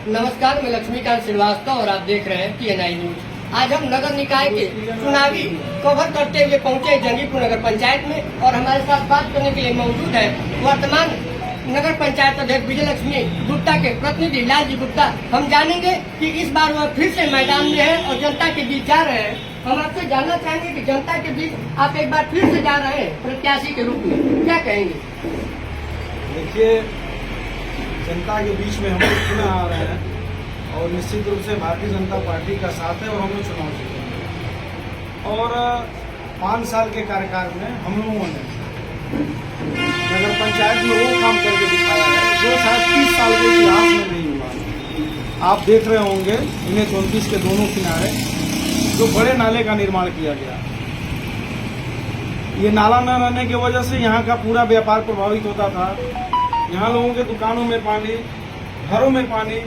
नमस्कार, मैं लक्ष्मीकांत श्रीवास्तव और आप देख रहे हैं TNI न्यूज। आज हम नगर निकाय के चुनावी कवर करते हुए पहुंचे जंगीपुर नगर पंचायत में और हमारे साथ बात करने के लिए मौजूद है वर्तमान नगर पंचायत अध्यक्ष विजय लक्ष्मी गुप्ता के प्रतिनिधि लालजी गुप्ता। हम जानेंगे कि इस बार वह फिर से मैदान में है और जनता के बीच जा रहे हैं। हम आपसे जानना चाहेंगे कि जनता के बीच आप एक बार फिर से जा रहे हैं प्रत्याशी के रूप में, क्या कहेंगे? देखिए, जनता के बीच में हम लोग चुनाव आ रहे हैं और निश्चित रूप से भारतीय जनता पार्टी का साथ है और हम लोग चुनाव जीते हैं। और 5 साल के कार्यकाल में हम लोगों ने नगर पंचायत में वो काम करके दिखाया है जो शायद 30 साल के इतिहास में नहीं हुआ। आप देख रहे होंगे इन्हें 34 के दोनों किनारे जो बड़े नाले का निर्माण किया गया। ये नाला न रहने की वजह से यहाँ का पूरा व्यापार प्रभावित होता था। यहाँ लोगों के दुकानों में पानी, घरों में पानी,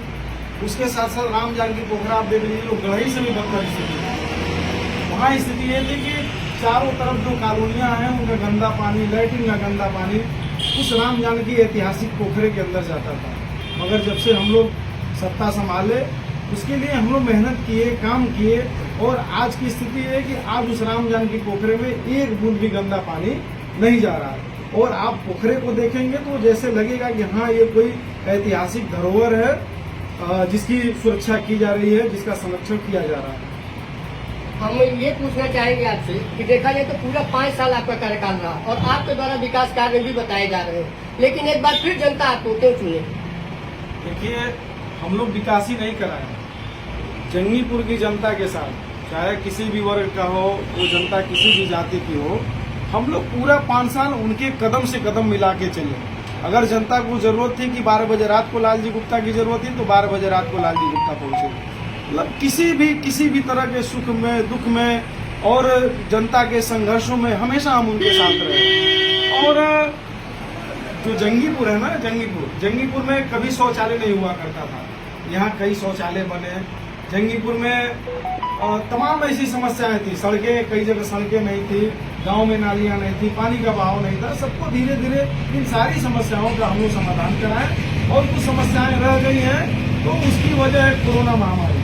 उसके साथ साथ राम जानकी पोखरा आप देख लीजिए, लोग गढ़ई से भी बदतर स्थिति। वहाँ स्थिति ये थी कि चारों तरफ जो कॉलोनियाँ हैं उनका गंदा पानी, लैट्रिन का गंदा पानी उस राम जानकी ऐतिहासिक पोखरे के अंदर जाता था। मगर जब से हम लोग सत्ता संभाले उसके लिए हम लोग मेहनत किए, काम किए और आज की स्थिति है कि आज उस राम जानकी पोखरे में एक बूंद भी गंदा पानी नहीं जा रहा है। और आप पोखरे को देखेंगे तो जैसे लगेगा कि हाँ ये कोई ऐतिहासिक धरोहर है जिसकी सुरक्षा की जा रही है, जिसका संरक्षण किया जा रहा है। हम ये पूछना चाहेंगे आपसे कि देखा जाए तो पूरा 5 साल आपका कार्यकाल रहा और आपके द्वारा विकास कार्य भी बताए जा रहे हैं, लेकिन एक बार फिर जनता आपको क्यों चुने? देखिए, हम लोग विकास ही नहीं कराए। जंगीपुर की जनता के साथ चाहे किसी भी वर्ग का हो, वो जनता किसी भी जाति की हो, हम लोग पूरा 5 साल उनके कदम से कदम मिला के चले। अगर जनता को जरूरत थी कि 12 बजे रात को लालजी गुप्ता की जरूरत थी तो 12 बजे रात को लालजी गुप्ता पहुंचे। मतलब किसी भी तरह के सुख में, दुख में और जनता के संघर्षों में हमेशा हम उनके साथ रहे। और जो जंगीपुर है ना, जंगीपुर में कभी शौचालय नहीं हुआ करता था। यहाँ कई शौचालय बने। जंगीपुर में तमाम ऐसी समस्याएं थी। सड़कें, कई जगह सड़कें नहीं थी, गांव में नालियां नहीं थी, पानी का बहाव नहीं था। सबको धीरे धीरे इन सारी समस्याओं का हम लोग समाधान कराएं और कुछ समस्याएं रह गई हैं तो उसकी वजह है कोरोना महामारी।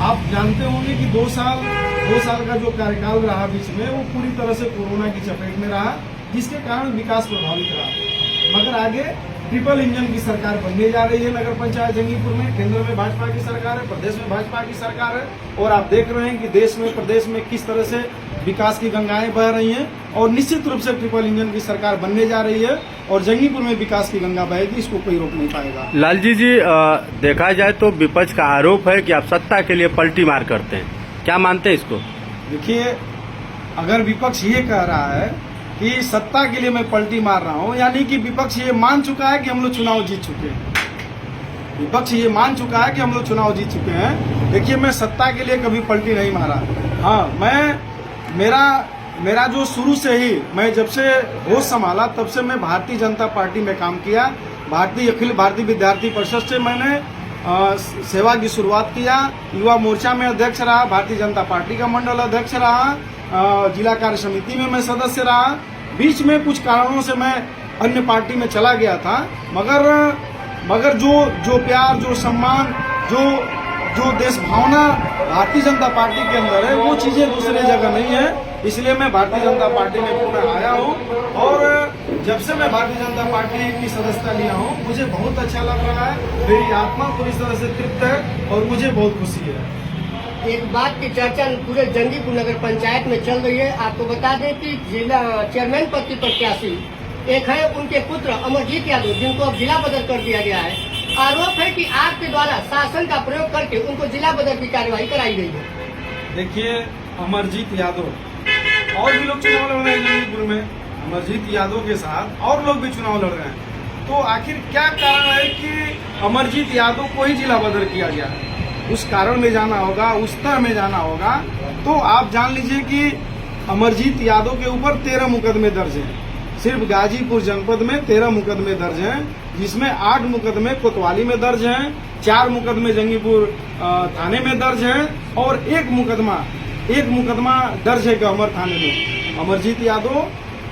आप जानते होंगे कि 2 साल का जो कार्यकाल रहा बीच में वो पूरी तरह से कोरोना की चपेट में रहा, जिसके कारण विकास प्रभावित रहा। मगर आगे ट्रिपल इंजन की सरकार बनने जा रही है नगर पंचायत जंगीपुर में। केंद्र में भाजपा की सरकार है, प्रदेश में भाजपा की सरकार है और आप देख रहे हैं कि देश में, प्रदेश में किस तरह से विकास की गंगाएं बह रही हैं और निश्चित रूप से ट्रिपल इंजन की सरकार बनने जा रही है और जंगीपुर में विकास की गंगा बहेगी, इसको कोई रोक नहीं पाएगा। लालजी जी, देखा जाए तो विपक्ष का आरोप है कि आप सत्ता के लिए पलटी मार करते हैं, क्या मानते हैं इसको? देखिए, अगर विपक्ष ये कह रहा है कि सत्ता के लिए मैं पलटी मार रहा हूं, यानी कि विपक्ष ये मान चुका है कि हम लोग चुनाव जीत चुके हैं। विपक्ष ये मान चुका है कि हम लोग चुनाव जीत चुके हैं। देखिए, मैं सत्ता के लिए कभी पलटी नहीं मारा। हाँ, मेरा जो शुरू से ही, मैं जब से होश संभाला तब से मैं भारतीय जनता पार्टी में काम किया। अखिल भारतीय विद्यार्थी परिषद से मैंने सेवा की शुरुआत किया। युवा मोर्चा में अध्यक्ष रहा, भारतीय जनता पार्टी का मंडल अध्यक्ष रहा, जिला कार्य समिति में मैं सदस्य रहा। बीच में कुछ कारणों से मैं अन्य पार्टी में चला गया था। मगर जो प्यार, जो सम्मान, जो देश भावना भारतीय जनता पार्टी के अंदर है, वो चीजें दूसरे जगह नहीं है। इसलिए मैं भारतीय जनता पार्टी में पुनः आया हूँ और जब से मैं भारतीय जनता पार्टी की सदस्यता लिया हूँ मुझे बहुत अच्छा लग रहा है। मेरी आत्मा पूरी तरह से तृप्त है और मुझे बहुत खुशी है। एक बात की चर्चा पूरे जंगीपुर नगर पंचायत में चल रही है। आपको बता दें कि जिला चेयरमैन पद की प्रत्याशी एक है उनके पुत्र अमरजीत यादव, जिनको अब जिला बदल कर दिया गया है। आरोप है कि आपके द्वारा शासन का प्रयोग करके उनको जिला बदल की कार्यवाही कराई गई है। देखिए, अमरजीत यादव और भी लोग चुनाव लड़ रहे हैं जंगीपुर में। अमरजीत यादव के साथ और लोग भी चुनाव लड़ रहे हैं। तो आखिर क्या कारण है कि अमरजीत यादव को ही जिला बदल किया गया है? उस कारण में जाना होगा, उस तह में जाना होगा। तो आप जान लीजिए कि अमरजीत यादव के ऊपर 13 मुकदमे दर्ज हैं। सिर्फ गाजीपुर जनपद में 13 मुकदमे दर्ज हैं, जिसमें 8 मुकदमे कोतवाली में दर्ज हैं, 4 मुकदमे जंगीपुर थाने में दर्ज हैं और एक मुकदमा दर्ज है गहमर थाने में। अमरजीत यादव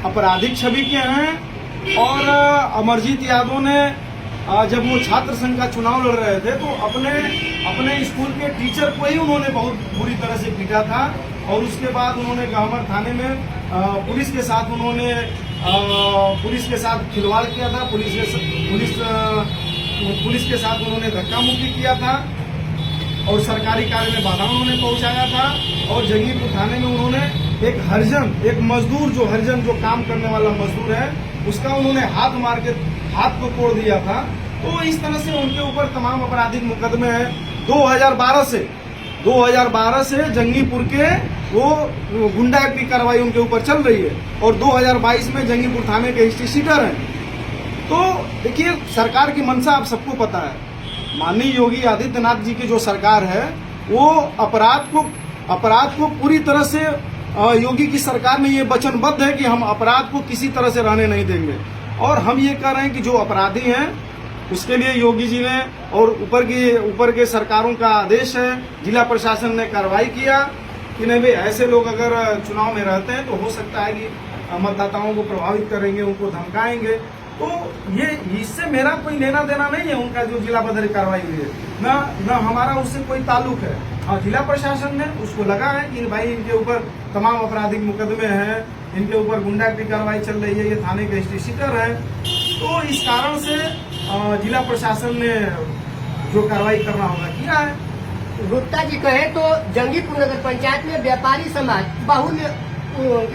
आपराधिक छवि के हैं और अमरजीत यादव ने जब वो छात्र संघ का चुनाव लड़ रहे थे तो अपने स्कूल के टीचर को ही उन्होंने बहुत बुरी तरह से पीटा था। और उसके बाद उन्होंने गहमर थाने में पुलिस के साथ खिलवाड़ किया था। पुलिस के साथ उन्होंने धक्का मुक्की किया था और सरकारी कार्य में बाधा उन्होंने पहुंचाया था। और जंगीपुर थाने में उन्होंने एक मजदूर जो काम करने वाला मजदूर है उसका उन्होंने हाथ मार के हाथ को तोड़ दिया था। तो इस तरह से उनके ऊपर तमाम आपराधिक मुकदमे हैं। 2012 से जंगीपुर के वो गुंडा की कार्रवाई उनके ऊपर चल रही है और 2022 में जंगीपुर थाने के हिस्ट्री शीटर हैं। तो देखिए, सरकार की मंशा आप सबको पता है। माननीय योगी आदित्यनाथ जी की जो सरकार है वो अपराध को पूरी तरह से योगी की सरकार में ये वचनबद्ध है कि हम अपराध को किसी तरह से रहने नहीं देंगे। और हम ये कह रहे हैं कि जो अपराधी हैं उसके लिए योगी जी ने और ऊपर के सरकारों का आदेश है, जिला प्रशासन ने कार्रवाई किया कि नहीं भाई ऐसे लोग अगर चुनाव में रहते हैं तो हो सकता है कि मतदाताओं को प्रभावित करेंगे, उनको धमकाएंगे। तो ये इससे मेरा कोई लेना देना नहीं है। उनका जो जिला पद्धति कार्रवाई हुई है न हमारा उससे कोई ताल्लुक है। और जिला प्रशासन ने उसको लगा है कि भाई इनके ऊपर तमाम आपराधिक मुकदमे हैं, इनके ऊपर गुंडा की कार्रवाई चल रही है, ये थाने के हिस्ट्री शीटर है। तो इस कारण से जिला प्रशासन ने जो कार्रवाई करना होगा किया है। गुप्ता जी कहे तो जंगीपुर नगर पंचायत में व्यापारी समाज बाहुल्य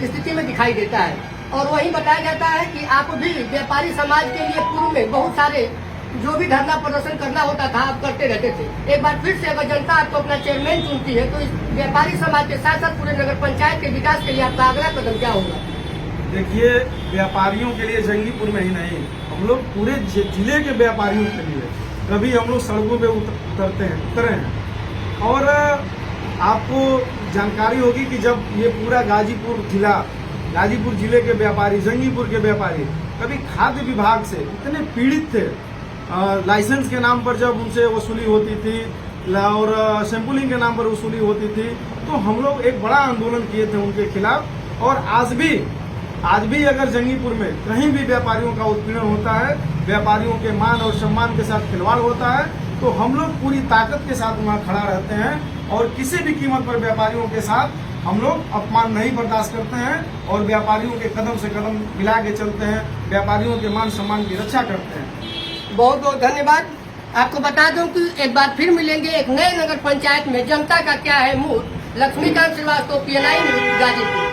स्थिति में दिखाई देता है और वही बताया जाता है कि आप भी व्यापारी समाज के लिए पूर्व में बहुत सारे जो भी धरना प्रदर्शन करना होता था आप करते रहते थे। एक बार फिर से अगर जनता आपको अपना चेयरमैन चुनती है तो इस व्यापारी समाज के साथ साथ पूरे नगर पंचायत के विकास के लिए आपका अगला कदम क्या होगा? देखिए, व्यापारियों के लिए जंगीपुर में ही नहीं, हम लोग पूरे जिले के व्यापारियों के लिए कभी हम लोग सड़कों पे उतरे हैं। और आपको जानकारी होगी कि जब ये पूरा गाजीपुर जिले के व्यापारी, जंगीपुर के व्यापारी कभी खाद्य विभाग से इतने पीड़ित थे, लाइसेंस के नाम पर जब उनसे वसूली होती थी और सैंपलिंग के नाम पर वसूली होती थी, तो हम लोग एक बड़ा आंदोलन किए थे उनके खिलाफ। और आज भी अगर जंगीपुर में कहीं भी व्यापारियों का उत्पीड़न होता है, व्यापारियों के मान और सम्मान के साथ खिलवाड़ होता है, तो हम लोग पूरी ताकत के साथ वहाँ खड़ा रहते हैं और किसी भी कीमत पर व्यापारियों के साथ हम लोग अपमान नहीं बर्दाश्त करते हैं और व्यापारियों के कदम से कदम मिला के चलते हैं, व्यापारियों के मान सम्मान की रक्षा करते हैं। बहुत बहुत धन्यवाद। आपको बता दूं कि एक बार फिर मिलेंगे एक नए नगर पंचायत में जनता का क्या है मूड। Laxmikant Srivastava, PNI news, Ghazipur.